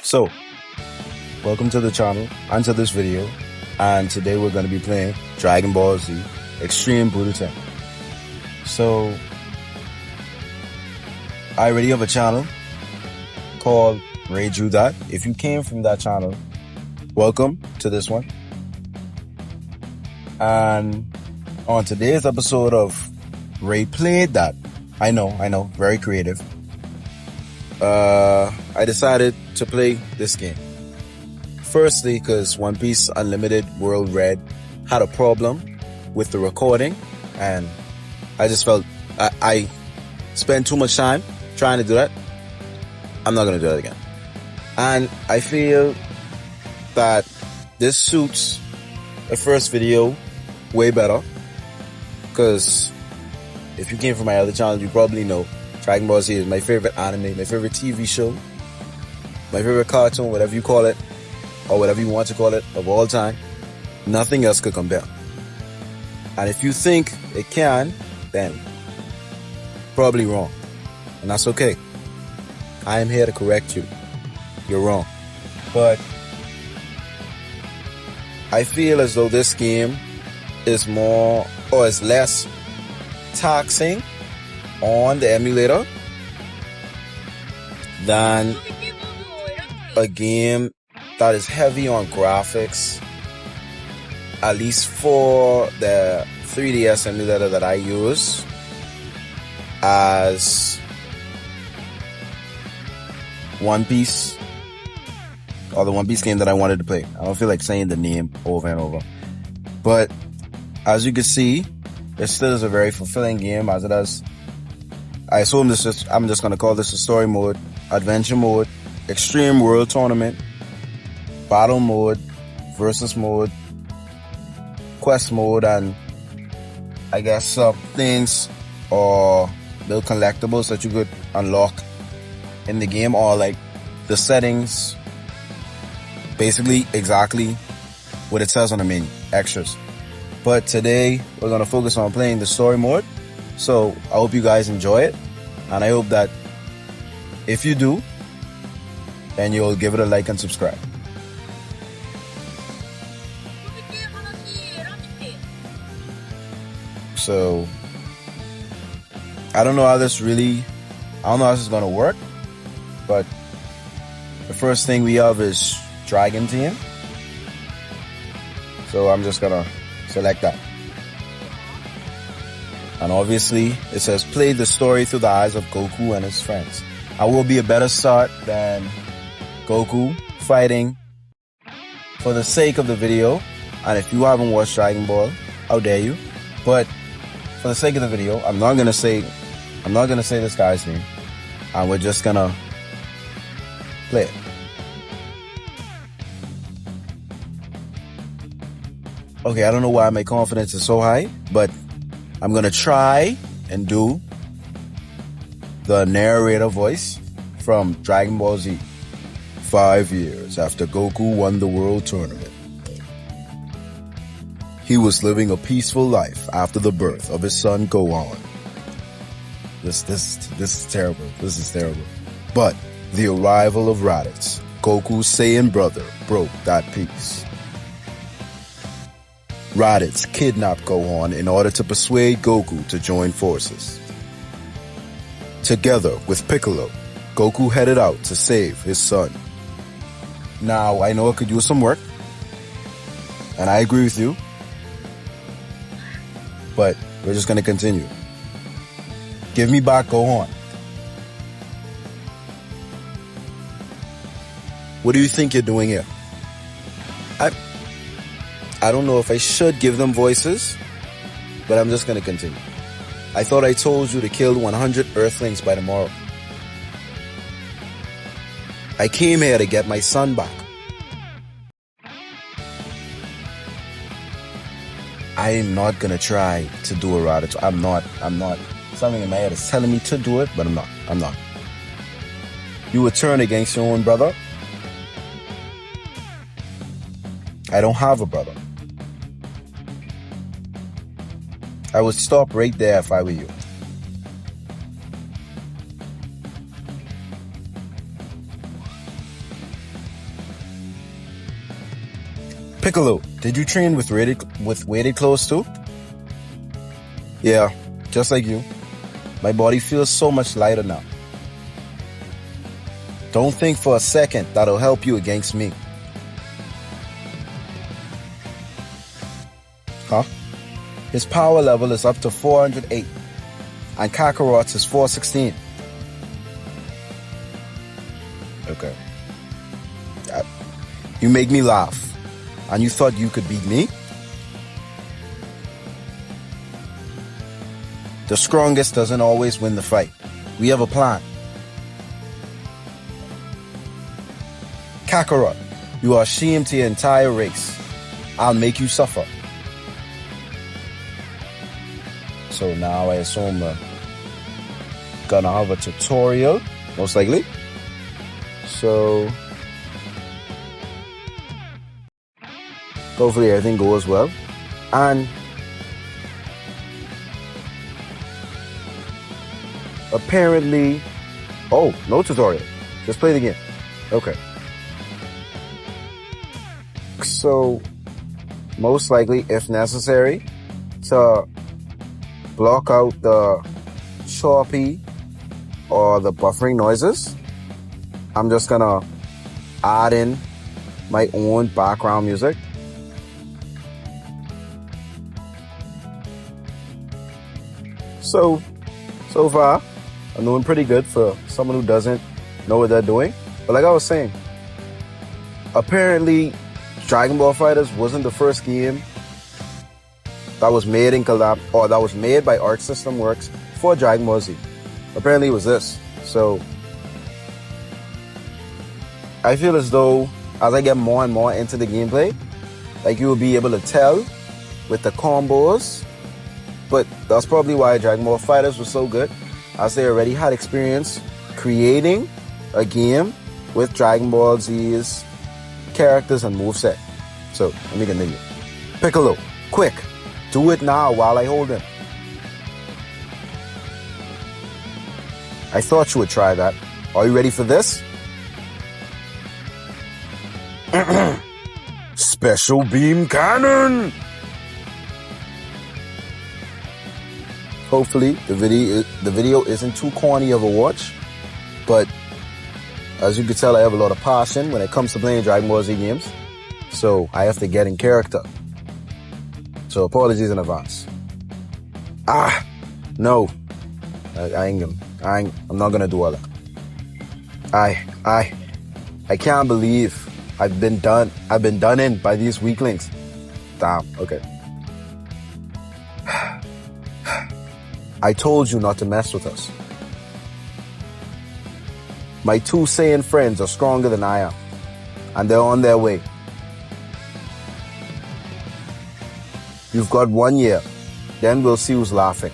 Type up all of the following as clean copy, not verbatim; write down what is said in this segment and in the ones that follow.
So, welcome to the channel and to this video, and today we're going to be playing Dragon Ball Z Extreme Butoden. So, I already have a channel called That. If you came from that channel, welcome to this one. And on today's episode of Ray Played That, I know, very creative. I decided to play this game. Firstly, because One Piece Unlimited World Red had a problem with the recording, and I just felt I spent too much time trying to do that. I'm not going to do that again. And I feel that this suits the first video way better, because if you came from my other channel, you probably know Dragon Ball Z is my favorite anime, my favorite TV show, my favorite cartoon, whatever you call it, or whatever you want to call it, of all time. Nothing else could compare. And if you think it can, then probably wrong. And that's okay. I am here to correct you. You're wrong. But I feel as though this game is more, or is less taxing on the emulator than a game that is heavy on graphics, at least for the 3DS emulator that I use as One Piece, or the One Piece game that I wanted to play. I don't feel like saying the name over and over, but as you can see, it still is a very fulfilling game, as it has. I assume I'm just going to call this a story mode, adventure mode, extreme world tournament, battle mode, versus mode, quest mode, and I guess things or little collectibles that you could unlock in the game, or like the settings, basically exactly what it says on the menu, extras. But today we're going to focus on playing the story mode. So I hope you guys enjoy it, and I hope that if you do, then you'll give it a like and subscribe. So I don't know how this is going to work, but the first thing we have is Dragon Tien. So I'm just going to select that. And obviously, it says play the story through the eyes of Goku and his friends. I will be a better start than Goku fighting for the sake of the video. And if you haven't watched Dragon Ball, how dare you? But for the sake of the video, I'm not gonna say this guy's name, and we're just gonna play it. Okay, I don't know why my confidence is so high, but I'm going to try and do the narrator voice from Dragon Ball Z. 5 years after Goku won the world tournament, he was living a peaceful life after the birth of his son Gohan. This is terrible. This is terrible. But the arrival of Raditz, Goku's Saiyan brother, broke that peace. Raditz kidnapped Gohan in order to persuade Goku to join forces. Together with Piccolo, Goku headed out to save his son. Now, I know it could use some work, and I agree with you, but we're just going to continue. Give me back Gohan. What do you think you're doing here? I don't know if I should give them voices, but I'm just going to continue. I thought I told you to kill 100 Earthlings by tomorrow. I came here to get my son back. I am not going to try to do a Raditz. I'm not. Something in my head is telling me to do it, but I'm not. You would turn against your own brother? I don't have a brother. I would stop right there if I were you. Piccolo, did you train with weighted clothes too? Yeah, just like you. My body feels so much lighter now. Don't think for a second that'll help you against me. Huh? His power level is up to 408, and Kakarot's is 416. Okay. You make me laugh, and you thought you could beat me? The strongest doesn't always win the fight. We have a plan. Kakarot, you are ashamed to your entire race. I'll make you suffer. So now I assume we're gonna have a tutorial, most likely. So hopefully everything goes well. And apparently, oh, no tutorial. Just play the game. Okay. So most likely, if necessary, to block out the choppy or the buffering noises, I'm just gonna add in my own background music. So far, I'm doing pretty good for someone who doesn't know what they're doing. But like I was saying, apparently Dragon Ball FighterZ wasn't the first game that was made in collab, or that was made by Arc System Works for Dragon Ball Z. Apparently it was this. So I feel as though as I get more and more into the gameplay, like you will be able to tell with the combos. But that's probably why Dragon Ball FighterZ was so good, as they already had experience creating a game with Dragon Ball Z's characters and moveset. So let me continue. Piccolo, quick, do it now while I hold him. I thought you would try that. Are you ready for this? Special beam cannon. Hopefully the video isn't too corny of a watch, but as you can tell, I have a lot of passion when it comes to playing Dragon Ball Z games, so I have to get in character. So apologies in advance. No, I'm not gonna do all that. I can't believe I've been done in by these weaklings. Damn. Okay. I told you not to mess with us. My two Saiyan friends are stronger than I am, and they're on their way. You've got 1 year, then we'll see who's laughing.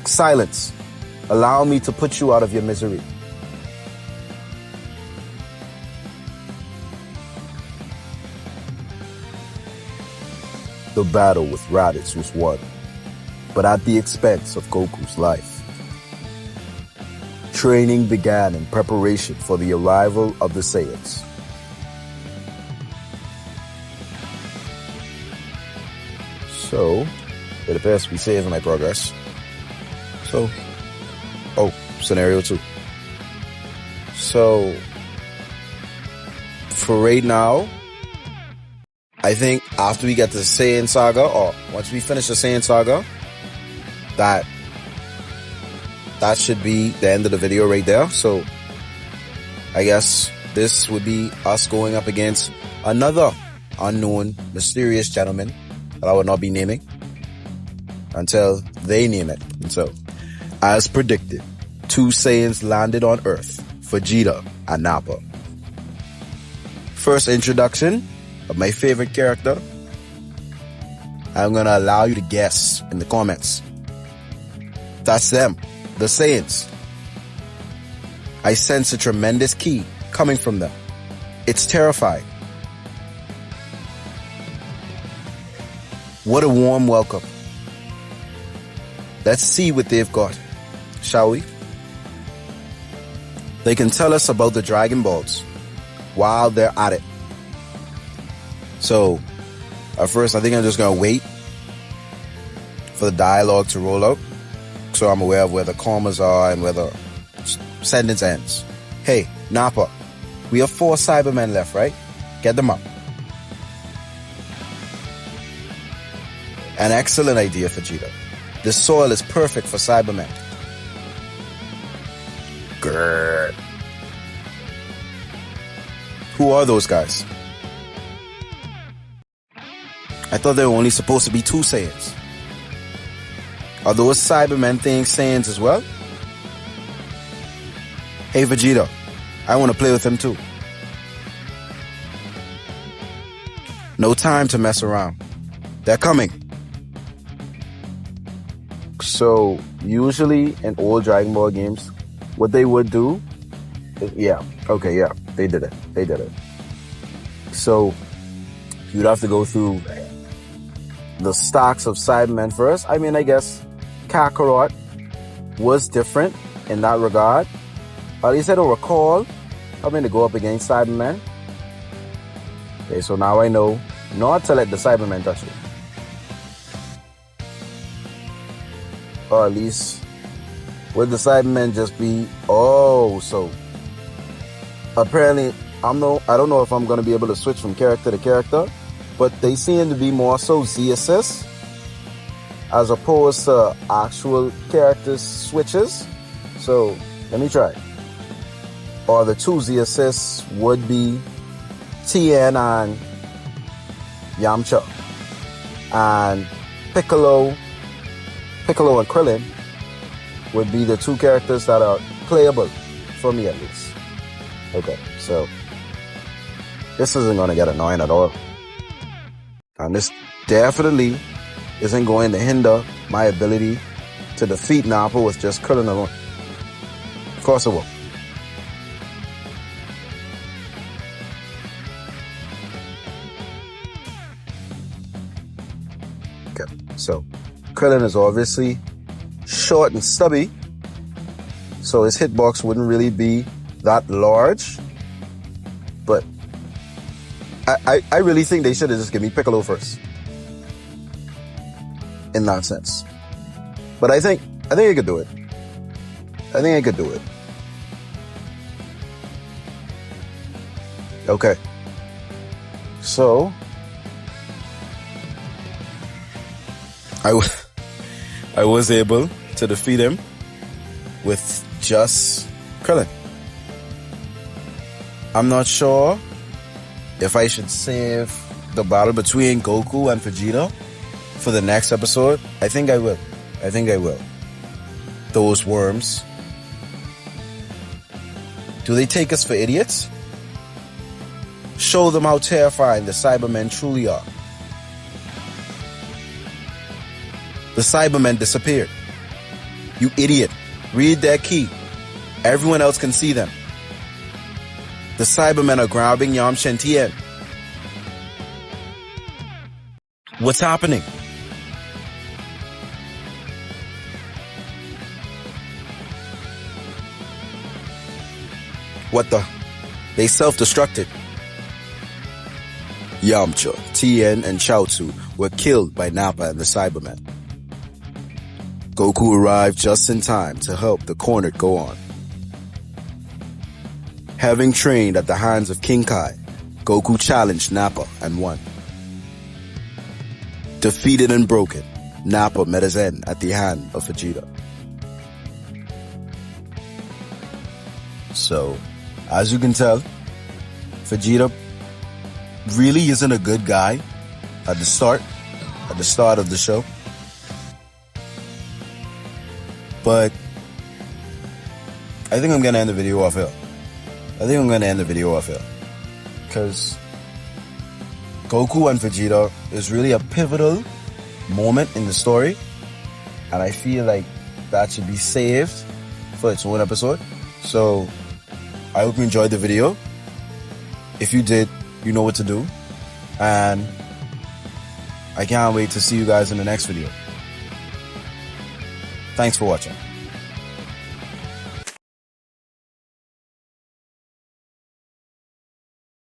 Silence. Allow me to put you out of your misery. The battle with Raditz was won, but at the expense of Goku's life. Training began in preparation for the arrival of the Saiyans. So, it appears to be saving my progress. So, scenario 2. So, for right now, I think after we get the Saiyan Saga, or once we finish the Saiyan Saga, that should be the end of the video right there. So I guess this would be us going up against another unknown mysterious gentleman that I would not be naming until they name it. And so, as predicted, 2 Saiyans landed on Earth, Vegeta and Nappa. First introduction of my favorite character. I'm gonna allow you to guess in the comments. That's them, the Saiyans. I sense a tremendous ki coming from them. It's terrifying. What a warm welcome. Let's see what they've got, shall we? They can tell us about the Dragon Balls while they're at it. So, at first, I think I'm just going to wait for the dialogue to roll out, so I'm aware of where the commas are and where the sentence ends. Hey, Nappa, we have 4 Cybermen left, right? Get them up. An excellent idea, Vegeta. This soil is perfect for Cybermen. Grrr. Who are those guys? I thought there were only supposed to be 2 Saiyans. Are those Cybermen things Saiyans as well? Hey Vegeta, I want to play with him too. No time to mess around. They're coming. So, usually in old Dragon Ball games, what they would do is, they did it. So, you'd have to go through the stocks of Cybermen first. I mean, I guess Kakarot was different in that regard. At least I don't recall having to go up against Cybermen. Okay, so now I know not to let the Cybermen touch you. Or at least, would the Cybermen just be, so apparently, I don't know if I'm going to be able to switch from character to character, but they seem to be more so Z-Assist as opposed to actual character switches. So, let me try. Or the 2 Z-Assists would be Tien and Yamcha. And Piccolo and Krillin would be the 2 characters that are playable, for me at least. Okay, so this isn't going to get annoying at all. And this definitely isn't going to hinder my ability to defeat Nappa with just Krillin alone. Of course it will. Okay, so Krillin is obviously short and stubby, so his hitbox wouldn't really be that large. But I really think they should have just given me Piccolo first, in that sense. But I think I could do it. Okay. So I was able to defeat him with just Krillin. I'm not sure if I should save the battle between Goku and Vegeta for the next episode. I think I will. Those worms. Do they take us for idiots? Show them how terrifying the Cybermen truly are. The Cybermen disappeared. You idiot. Read their key. Everyone else can see them. The Cybermen are grabbing Yamcha and Tien. What's happening? What the? They self-destructed. Yamcha, Tien, and Chaozu were killed by Nappa and the Cybermen. Goku arrived just in time to help the cornered Gohan. Having trained at the hands of King Kai, Goku challenged Nappa and won. Defeated and broken, Nappa met his end at the hand of Vegeta. So, as you can tell, Vegeta really isn't a good guy at the start of the show. But I think I'm going to end the video off here. Because Goku and Vegeta is really a pivotal moment in the story. And I feel like that should be saved for its own episode. So I hope you enjoyed the video. If you did, you know what to do. And I can't wait to see you guys in the next video. Thanks for watching.